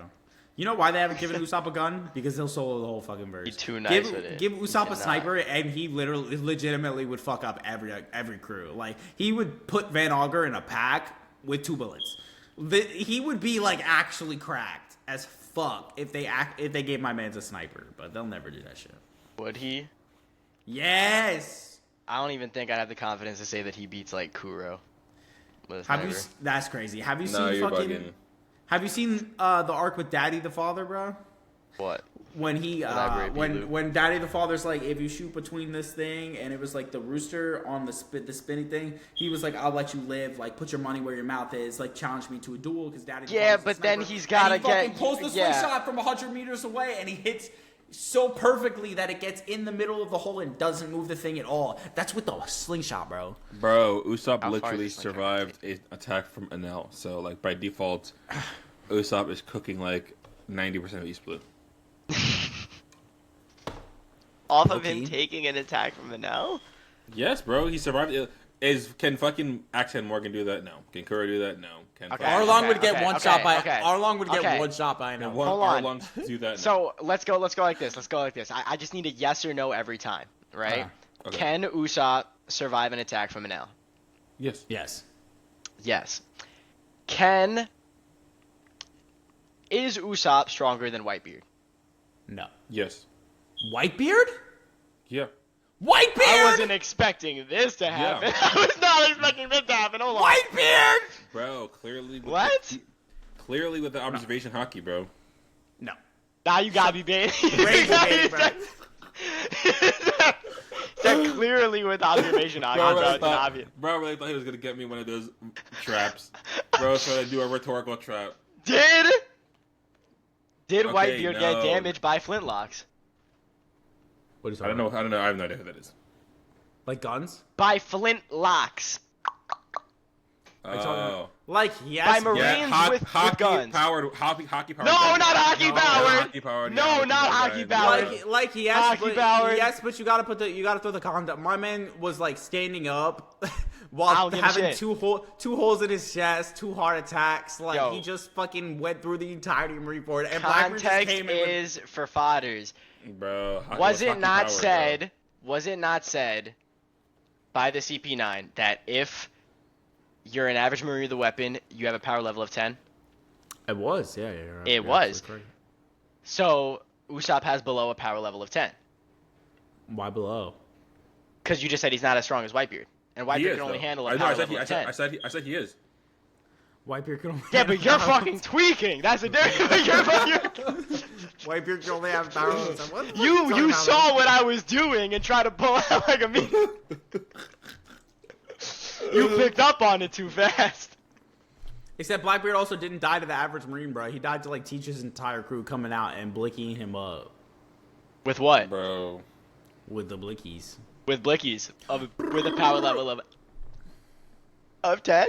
You know why they haven't given Usopp a gun? Because he'll solo the whole fucking verse. He's too nice with it. Give Usopp a sniper, and he legitimately would fuck up every crew. Like, he would put Van Augur in a pack with 2 bullets. He would be, like, actually cracked as fuck if they gave my man a sniper. But they'll never do that shit. Would he? Yes! I don't even think I'd have the confidence to say that he beats, like, Kuro with a Have you? sniper. That's crazy. Have you No, seen you're fucking... bugging. Have you seen the arc with Daddy the Father, bro? What? When he when Daddy the Father's like, if you shoot between this thing, and it was like the rooster on the spinning thing, he was like, I'll let you live, like put your money where your mouth is, like challenge me to a duel, because Daddy the Father's but a then sniper. he's gotta and he fucking get- pulls the yeah. slingshot from 100 meters away, and he hits so perfectly that it gets in the middle of the hole and doesn't move the thing at all. That's with the slingshot, bro. Bro, Usopp How far literally is this thing survived an attack from Enel. So, like, by default, Usopp is cooking, like, 90% of East Blue. Off of Okay. him taking an attack from Manel? Yes, bro, he survived. Can fucking Accent Morgan do that? No. Can Kuro do that? No. Can Okay. fucking- Arlong would get okay, one okay, shot by okay. Arlong would get Okay. one shot by Can now. one Hold on. Arlong do that? No. So let's go like this. I just need a yes or no every time, right? Okay. Can Usopp survive an attack from Manel? Yes. Yes. Yes. Is Usopp stronger than Whitebeard? No. Yes. Whitebeard? Yeah. Whitebeard! I wasn't expecting this to happen. I was not expecting this to happen. Hold on. Whitebeard! Bro, clearly. What? Clearly with the observation hockey, bro. No. Now you gotta be baiting. Crazy baiting, bro. That clearly with observation on Bro, bro. really It's an thought, obvious. bro really thought he was gonna get me one of those traps. Bro was trying to do a rhetorical trap. Did Okay, Whitebeard get no. damaged by flintlocks? What is I don't know. I have no idea who that is. Like guns? By flintlocks. Oh. Like, By yes. Marines Yeah, with guns. hockey powered. No, guns. not hockey No, powered. Hockey powered. No, yeah, not hockey powered. Like yes, Hockey powered. but you gotta throw the condom. My man was like standing up while I don't give a having shit. two holes in his chest, 2 heart attacks. Like Yo. he just fucking went through the entirety of Marine Corps, and Blackbeard just Context came in with, is for fodders. Bro, hockey Was it hockey not powered, said? bro. Was it not said by the CP9 that if you're an average Marine with a weapon, you have a power level of 10? It was, yeah. It was. So Usopp has below a power level of 10. Why below? Because you just said he's not as strong as Whitebeard, and He Whitebeard is, can only though. handle I a know, power I said level he, of 10. I said he is. Whitebeard can only Yeah, have but you're power fucking tweaking. That's the difference. Whitebeard can only have power moves. What the fuck You talking about, saw man? what I was doing and tried to pull out like a me. You picked up on it too fast. Except Blackbeard also didn't die to the average Marine, bro. He died to like teach his entire crew coming out and blicking him up With what? Bro. with the blickies. With blickies with a power level of 10.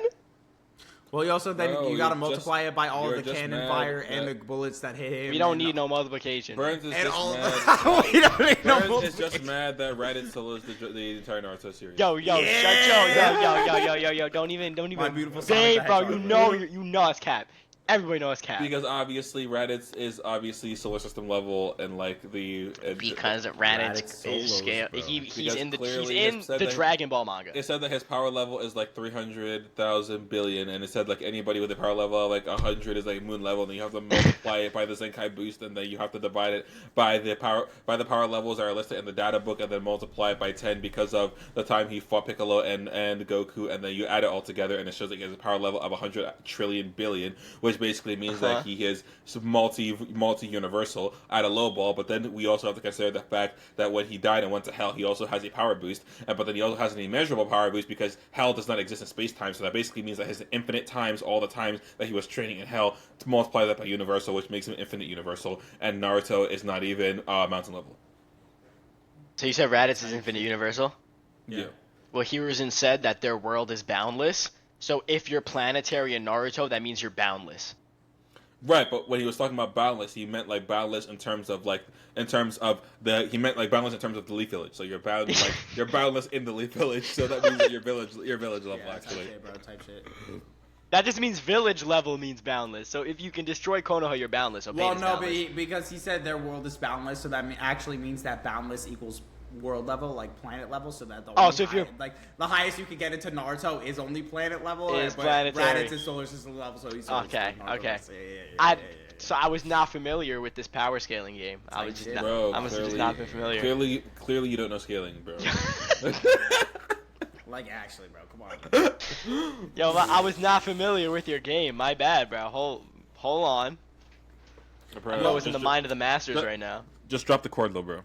Well, you also then Bro, you gotta you're multiply it by all you're of the just cannon mad fire that- and the bullets that hit him. We don't and need no multiplication. Burns is and just all mad. we don't need no Burns is just multiplication. mad that Reddit still is the entire Naruto series. Yo, Yeah. yo, don't even. My beautiful Babe, Sonic the bro, Hedgehog. you know it's cap. Everybody knows it's cap. Because obviously Reddit is obviously solar system level and like Because Raditz Raditz solos, is scale. bro. He's Because in the clearly it said the that- Dragon Ball manga. it said that his power level is like 300,000 billion, and it said like anybody with a power level of like 100 is like moon level, and then you have to multiply it by the Zenkai boost, and then you have to divide it by the power levels that are listed in the data book, and then multiply it by 10 because of the time he fought Piccolo and Goku, and then you add it all together, and it shows that he has a power level of 100 trillion billion, which basically means that he is multi-universal at a low ball. But then we also have to consider the fact that when he died and went to hell, he also has a power boost, but then he also has an immeasurable power boost because hell does not exist in space-time, so that basically means that his infinite times all the times that he was training in hell, to multiply that by universal, which makes him infinite universal, and Naruto is not even mountain level. So you said Raditz is infinite universal? Yeah. Well, Hiruzen said that their world is boundless. So if you're planetary in Naruto, that means you're boundless. Right, but when he was talking about boundless, he meant like boundless in terms of the Leaf Village. So you're bound like you're boundless in the Leaf Village. So that means that your village level Yeah, type actually. shit, bro. Type shit. That just means village level means boundless. So if you can destroy Konoha, you're boundless. So Well, Pain is no, boundless. because he said their world is boundless, so that actually means that boundless equals world level, like planet level, so that the Oh, only so if you're- like the highest you could get into Naruto is only planet level, Is but planetary. Raditz is solar system level, so he's Okay, Naruto. okay. So, yeah. So I was not familiar with this power scaling game. I was just not, Bro, I must have just not been familiar. Clearly, you don't know scaling, bro. Like actually, bro, come on. Yo, I was not familiar with your game. My bad, bro. Hold on. Bro, I was in the just- mind of the masters just- right now. Just drop the cord, though, bro.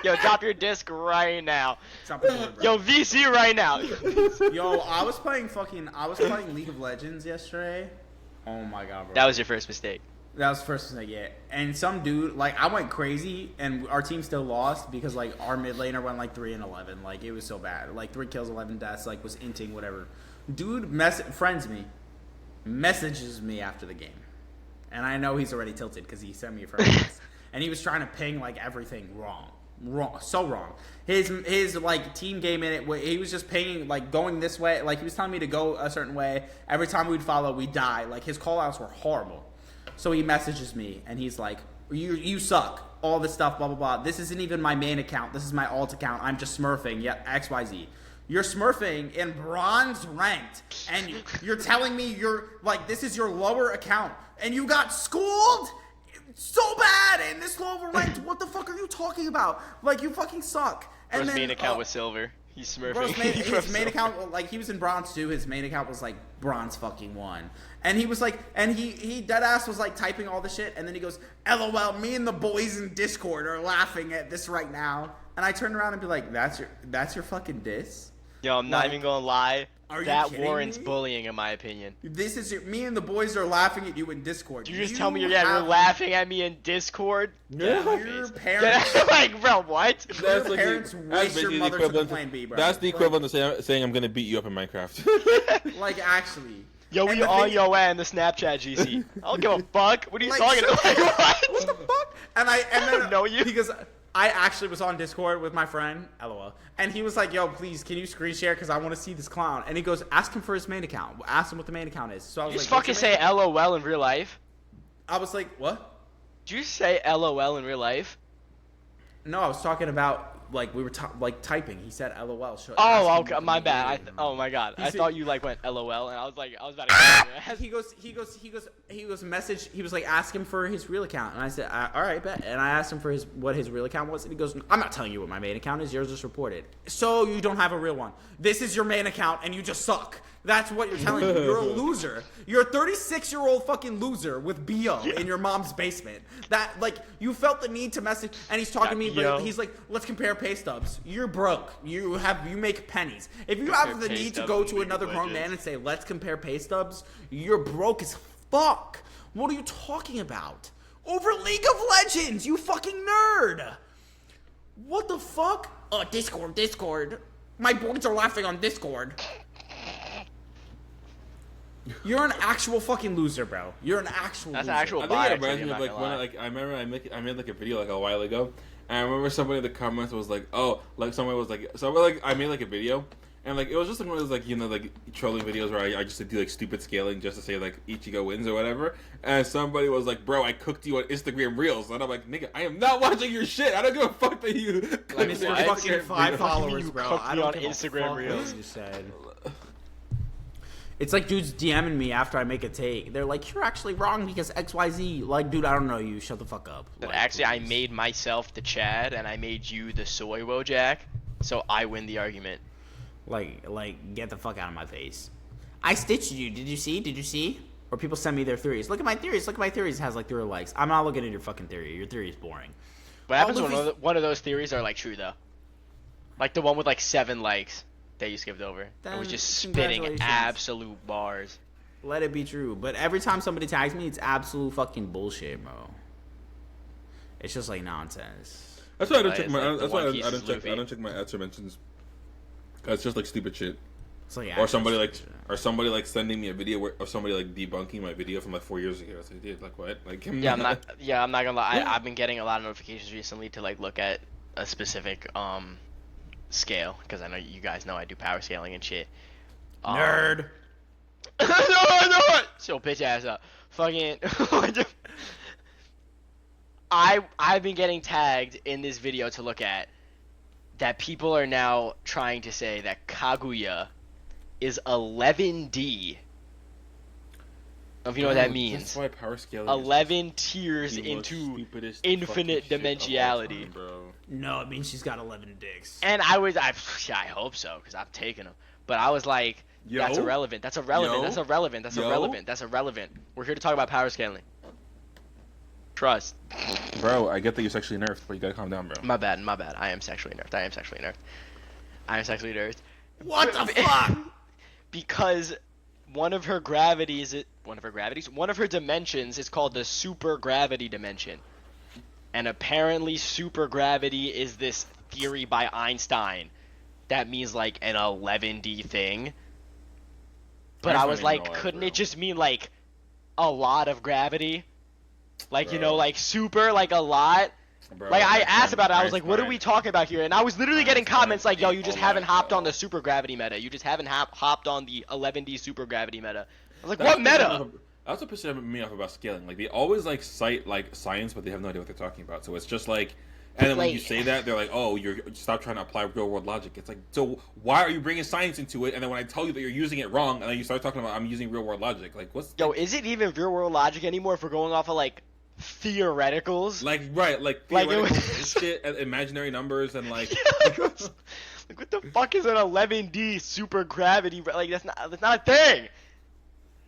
Yo, drop your disc right now. Stop it, bro. Yo, VC right now. Yo, I was playing League of Legends yesterday. Oh my god, bro. That was your first mistake. That was the first mistake, yeah. And some dude, like, I went crazy, and our team still lost because, like, our mid laner went, like, 3-11. Like, it was so bad. Like, 3 kills, 11 deaths, like, was inting, whatever. Dude messages me after the game. And I know he's already tilted because he sent me a friend request. And he was trying to ping, like, everything wrong. So wrong. His like team game in it, he was just pinging, like, going this way. Like, he was telling me to go a certain way. Every time we'd follow, we'd die. Like, his callouts were horrible. So he messages me, and he's like, you suck. All this stuff, blah, blah, blah. This isn't even my main account. This is my alt account. I'm just smurfing. Yeah, XYZ. You're smurfing in bronze ranked, and you're telling me this is your lower account, and you got schooled so bad in this lower ranked. What the fuck are you talking about? Like, you fucking suck. And His then, main account was silver. He's smurfing. Bro, his from main silver. account, like, he was in bronze too. His main account was like bronze fucking 1. And he was like, and he dead ass was like typing all the shit. And then he goes, LOL, me and the boys in Discord are laughing at this right now. And I turned around and be like, that's your fucking diss? Yo, I'm not Like, even gonna lie. are you That kidding warrants me? bullying, in my opinion. This is me and the boys are laughing at you in Discord. You just tell me you're laughing at me in Discord? Your Yeah. parents. Like, bro, what? Your like parents that's wish your basically mother the took the equivalent. plan B, bro. That's the equivalent of saying I'm gonna beat you up in Minecraft. Like, actually. Yo, And we the on thing- your way in the Snapchat GC. I don't give a fuck. What are you Like, talking shut about? the Like, What the fuck? And then know you. because I actually was on Discord with my friend, LOL, and he was like, "Yo, please, can you screen share? Because I want to see this clown." And he goes, "Ask him for his main account. Ask him what the main account is." So I was You just like, fucking "What's your say main-" LOL in real life? I was like, "What?" Did you say LOL in real life? No, I was talking about like we were typing. He said, "LOL." So ask Oh, him okay, what the my main bad. account is. Oh my god, I He's- thought you like went LOL, and I was about to get He goes message. He was like, ask him for his real account, and I said, all right, bet. And I asked him for what his real account was, and he goes, I'm not telling you what my main account is. Yours just reported, so you don't have a real one. This is your main account, and you just suck. That's what you're telling me. You're a loser. You're a 36-year-old fucking loser with BO in your mom's basement. That, like, you felt the need to message, and he's talking to me, but he's like, let's compare pay stubs. You're broke. You make pennies. If you have the need to go to another grown man and say, let's compare pay stubs, you're broke as fuck. What are you talking about? Over League of Legends, you fucking nerd. What the fuck? Discord. My boys are laughing on Discord. You're an actual fucking loser, bro. You're an actual loser. Actual I think it reminds me of like when I remember I made like a video like a while ago, and I remember somebody in the comments was like, oh, like somebody was like, I made like a video, and like it was just like one of those like, you know, like trolling videos where I just do like stupid scaling just to say like Ichigo wins or whatever, and somebody was like, bro, I cooked you on Instagram Reels, and I'm like, nigga, I am not watching your shit. I don't give a fuck that you. Let me see fucking 5 followers, bro. I don't on Instagram Reels. You said. It's like dudes DMing me after I make a take. They're like, you're actually wrong because XYZ. Like, dude, I don't know you. Shut the fuck up. But like, actually, I made myself the Chad, and I made you the Soy Wojak, so I win the argument. Like, get the fuck out of my face. I stitched you. Did you see? Or people send me their theories. Look at my theories. It has like 3 likes. I'm not looking at your fucking theory. Your theory is boring. What happens when one of those theories are like true though? Like the one with like 7 likes that you skipped over. It was just spitting absolute bars. Let it be true. But every time somebody tags me, it's absolute fucking bullshit, bro. It's just like nonsense. That's why I don't check my. That's why I don't check my answer mentions. Cause it's just like stupid shit. It's like or somebody like sending me a video or somebody like debunking my video from like 4 years ago. I was like, dude, like what? Like I'm not gonna lie. I've been getting a lot of notifications recently to like look at a specific scale because I know you guys know I do power scaling and shit. Nerd. No. So bitch ass up. Fucking. I've been getting tagged in this video to look at that people are now trying to say that Kaguya is 11D. If you know what that means. That's why power scaling 11 tiers into infinite dimensionality. No, it means she's got 11 dicks. And I hope so, because I've taken them. But I was like, that's irrelevant. That's irrelevant. We're here to talk about power scaling. Trust. Bro, I get that you're sexually nerfed, but you gotta calm down, bro. My bad. I am sexually nerfed. What the fuck? Because one of her dimensions is called the super gravity dimension. And apparently super gravity is this theory by Einstein that means like an 11D thing. But I was like, couldn't it just mean like a lot of gravity? Like, you know, like super, like a lot. Bro, like I asked about it, I was like, what are we talking about here? And I was literally getting comments like, yo, you just haven't hopped on the super gravity meta. You just haven't hopped on the 11D super gravity meta. I was like, what meta? That's what pisses me off about scaling. Like, they always like cite like science, but they have no idea what they're talking about. So it's just like, and then when you say that, they're like, oh, you're stop trying to apply real world logic. It's like, so why are you bringing science into it? And then when I tell you that you're using it wrong, and then you start talking about I'm using real world logic, like what's? Yo, is it even real world logic anymore if we're going off of like theoreticals? Like theoreticals, shit, and imaginary numbers, and like. Like what the fuck is an 11D super gravity? Like that's not a thing.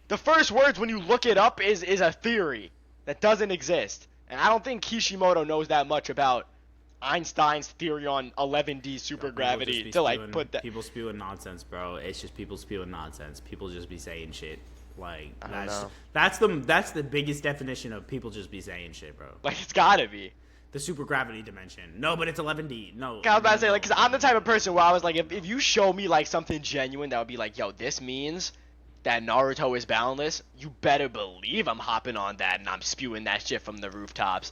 The first words when you look it up is a theory that doesn't exist, and I don't think Kishimoto knows that much about Einstein's theory on 11D super gravity to like put that. People spewing nonsense, bro. It's just people spewing nonsense. People just be saying shit. Like that's the biggest definition of people just be saying shit, bro. Like it's gotta be the super gravity dimension. No, but it's 11D. No. I was about to say like, cause I'm the type of person where I was like, if you show me like something genuine that would be like, yo, this means that Naruto is boundless, you better believe I'm hopping on that and I'm spewing that shit from the rooftops.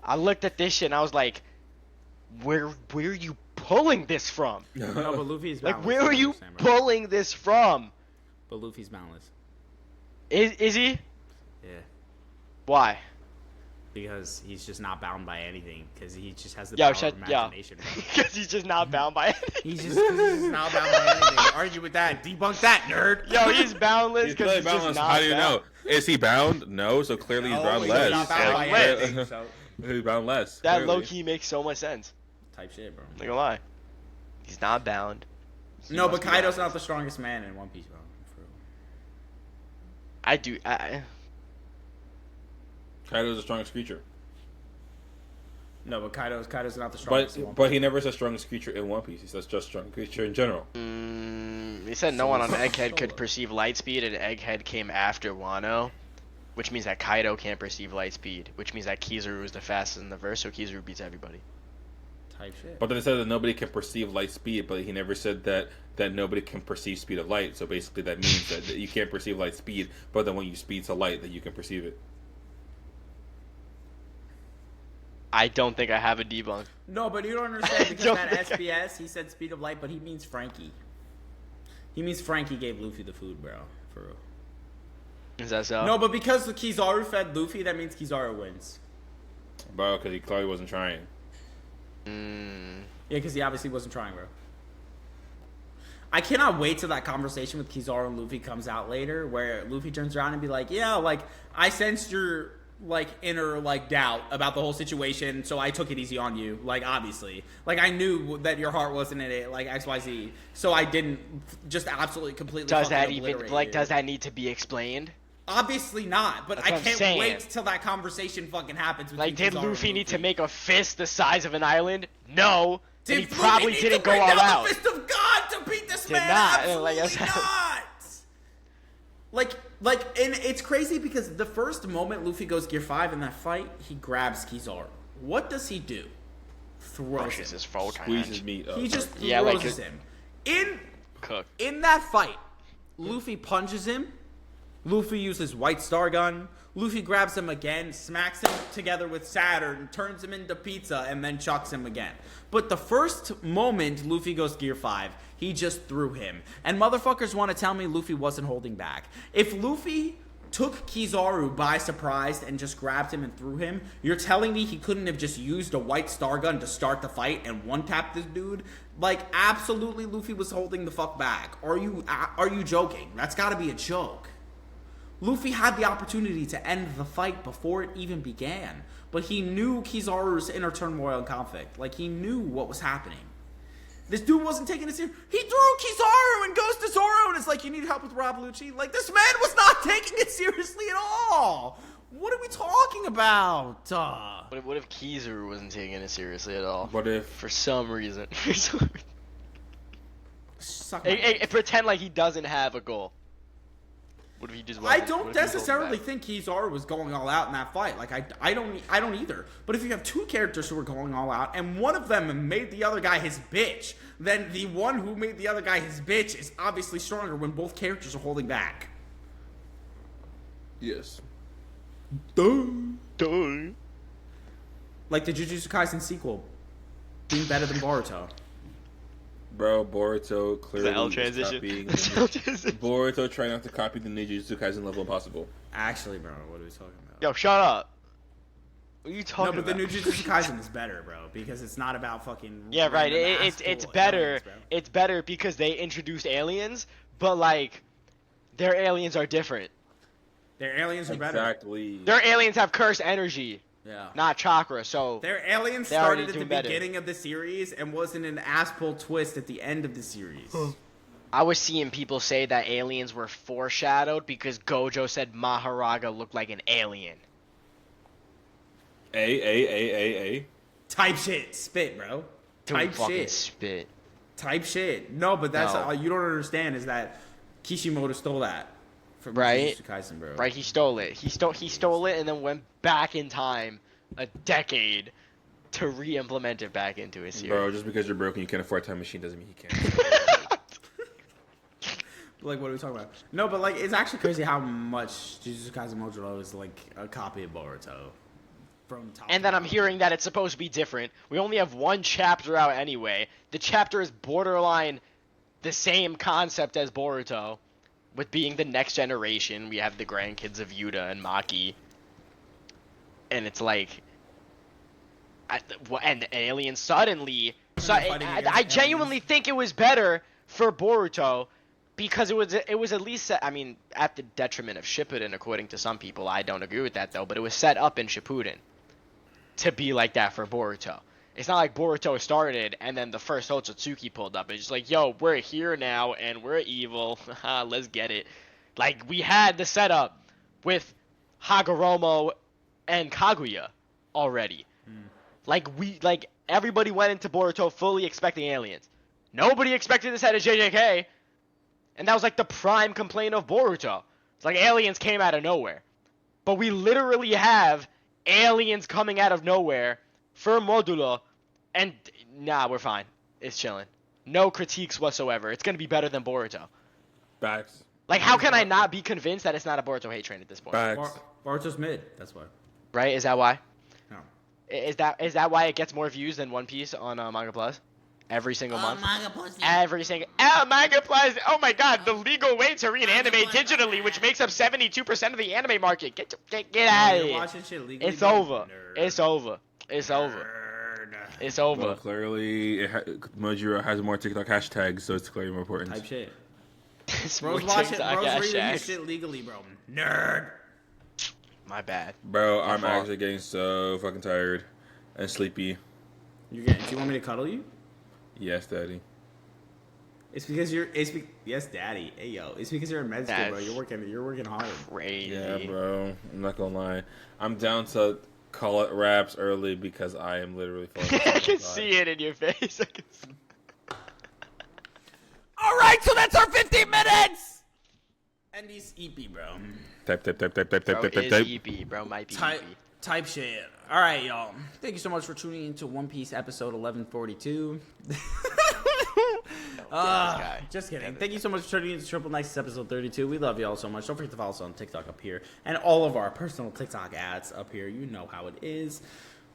I looked at this shit and I was like, where are you pulling this from? No, but Luffy's boundless. Like, where are you pulling this from? But Luffy's boundless. Is he? Yeah. Why? Because he's just not bound by anything. Because he just has the power of imagination. Because he's just not bound by anything. He's just not bound by anything. Argue with that. Debunk that, nerd. Yo, he's boundless because he's just not. How do you know? Is he bound? No, so clearly he's bound less. He's not bound by anything, so. He's bound less. That low-key makes so much sense. Type shit, bro. Not gonna lie. He's not bound. No, but Kaido's not the strongest man in One Piece, bro. For I do. Kaido's the strongest creature. No, but Kaido's not the strongest. But he never says strongest creature in One Piece. He says just strongest creature in general. He said no one on Egghead could perceive light speed, and Egghead came after Wano, which means that Kaido can't perceive light speed, which means that Kizaru is the fastest in the verse, so Kizaru beats everybody. Type shit. But they said that nobody can perceive light speed, but he never said that nobody can perceive speed of light. So basically, that means that you can't perceive light speed, but then when you speed to light, that you can perceive it. I don't think I have a debunk. No, but you don't understand because that SPS, he said speed of light, but he means Frankie. He means Frankie gave Luffy the food, bro. For real. Is that so? No, but because the Kizaru fed Luffy, that means Kizaru wins. Bro, because he clearly wasn't trying. Yeah, because he obviously wasn't trying, bro. I cannot wait till that conversation with Kizaru and Luffy comes out later, where Luffy turns around and be like, yeah, like, I sensed your, like, inner, like, doubt about the whole situation, so I took it easy on you, like, obviously. Like, I knew that your heart wasn't in it, like, XYZ, so I didn't just absolutely completely does that fucking even, obliterate like, you. does that need to be explained? Obviously not, but That's I what I'm can't saying. wait till that conversation fucking happens. Like, between did Kizaru Luffy and need to make a fist the size of an island? No. Did And he probably Luffy need didn't to go bring all down out. the fist of God to beat this Did man? not. Absolutely Like, that's- not. Like, and it's crazy because the first moment Luffy goes Gear 5 in that fight, he grabs Kizaru. What does he do? Throws Pushes him. his fold Squeezes meat up. He just throws Yeah, like, him. In Cook. that fight, Luffy punches him. Luffy uses White Star Gun. Luffy grabs him again, smacks him together with Saturn, turns him into pizza, and then chucks him again. But the first moment Luffy goes Gear 5, he just threw him. And motherfuckers want to tell me Luffy wasn't holding back. If Luffy took Kizaru by surprise and just grabbed him and threw him, you're telling me he couldn't have just used a White Star Gun to start the fight and one-tap this dude? Like, absolutely Luffy was holding the fuck back. Are you joking? That's gotta be a joke. Luffy had the opportunity to end the fight before it even began, but he knew Kizaru's inner turmoil and conflict. Like, he knew what was happening. This dude wasn't taking it seriously. He threw Kizaru and goes to Zoro and it's like, you need help with Rob Lucci? Like, this man was not taking it seriously at all. What are we talking about? What if Kizaru wasn't taking it seriously at all? What if... For some reason. Suck my dick. Pretend like he doesn't have a goal. What if he just? I don't necessarily think Kizaru was going all out in that fight. Like, I don't either. But if you have two characters who are going all out, and one of them made the other guy his bitch, then the one who made the other guy his bitch is obviously stronger when both characters are holding back. Yes. Duh. Like the Jujutsu Kaisen sequel being better than Boruto. Bro, Boruto clearly The L is transition. copying... The L transition. Boruto trying not to copy the Jujutsu Kaisen level impossible. Actually, bro, what are we talking about? Yo, shut up. What are you talking No, but about? the new Jujutsu Kaisen is better, bro, because it's not about fucking... Yeah, right. random It's ass cool better. aliens, bro. It's better because they introduced aliens, but like, their aliens are different. Their aliens are better. Exactly. Their aliens have cursed energy, Yeah. not chakra. So Their aliens They're already started at the doing better. beginning of the series and wasn't an ass-pull twist at the end of the series. I was seeing people say that aliens were foreshadowed because Gojo said Maharaga looked like an alien. A. Type shit. Spit, bro. Dude, Type fucking shit. spit. Type shit. No, but that's No. all you don't understand is that Kishimoto stole that from Right. Jujutsu Kaisen, bro. Right, he stole it. He stole it and then went back in time a decade to re-implement it back into his series. Bro, just because you're broken, you can't afford a time machine doesn't mean you can't. Like, what are we talking about? No, but like, it's actually crazy how much Jujutsu Kaisen Mojuro is like a copy of Boruto. From top And to then I'm bottom. hearing that it's supposed to be different. We only have one chapter out anyway. The chapter is borderline the same concept as Boruto, with being the next generation. We have the grandkids of Yuta and Maki. And it's like... and aliens suddenly... So, they're fighting against I genuinely aliens. think it was better for Boruto because it was at least I mean at the detriment of Shippuden according to some people. I don't agree with that though, but it was set up in Shippuden to be like that for Boruto. It's not like Boruto started and then the first Otsutsuki pulled up. It's just like, yo, we're here now and we're evil. Let's get it. Like, we had the setup with Hagoromo and Kaguya already. Like, everybody went into Boruto fully expecting aliens. Nobody expected this out of JJK. And that was like the prime complaint of Boruto. It's like aliens came out of nowhere. But we literally have aliens coming out of nowhere for Modulo. And nah, we're fine. It's chilling. No critiques whatsoever. It's going to be better than Boruto. Facts. Like, how can I not be convinced that it's not a Boruto hate train at this point? Facts. Boruto's mid. That's why. Right? Is that why? No. Is that why it gets more views than One Piece on Manga Plus? Every single month? Manga Plus. Every single... Manga Plus! Oh my god, the legal way to read anime digitally, which makes up 72% of the anime market. Get out of You're here. watching shit legally, It's bro? over. Nerd. It's over. It's over. Nerd. It's over. Well, clearly, Mojiro has more TikTok hashtags, so it's clearly more important. Type shit. It's Bro's more watching. TikTok Bro's reading hashtags. his shit legally, bro. Nerd. My bad. Bro, I'm fault. actually getting so fucking tired and sleepy. Do you want me to cuddle you? Yes, daddy. It's because yes, daddy. Hey yo, it's because you're in med school, bro. You're working hard. Crazy. Yeah, bro. I'm not gonna lie. I'm down to call it raps early because I am literally falling asleep I can outside. see it in your face. I can see... All right, so that's our 15 minutes. And he's EP, bro. Type. Bro is EP. Bro might be EP. Type shit. All right, y'all. Thank you so much for tuning into One Piece episode 1142. Just kidding. Thank you so much for tuning into Triple Nexus episode 32. We love y'all so much. Don't forget to follow us on TikTok up here and all of our personal TikTok ads up here. You know how it is.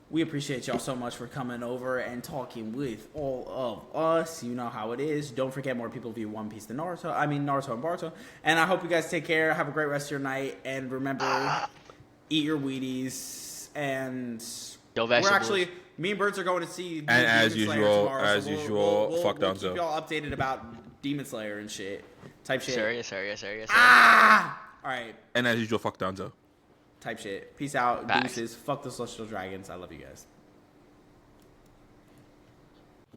We appreciate y'all so much for coming over and talking with all of us. You know how it is. Don't forget, more people view One Piece than Naruto. I mean, Naruto and Boruto. And I hope you guys take care. Have a great rest of your night. And remember, eat your Wheaties. And No we're vegetables. actually, me and Birds are going to see And as Demon Slayer usual- tomorrow, as usual, fuck we'll Danzo. keep y'all updated about Demon Slayer and shit. Type shit. Yes, sir. Ah! All right. And as usual, fuck Danzo. Type shit. Peace out. Facts. Deuces. Fuck the Celestial Dragons. I love you guys.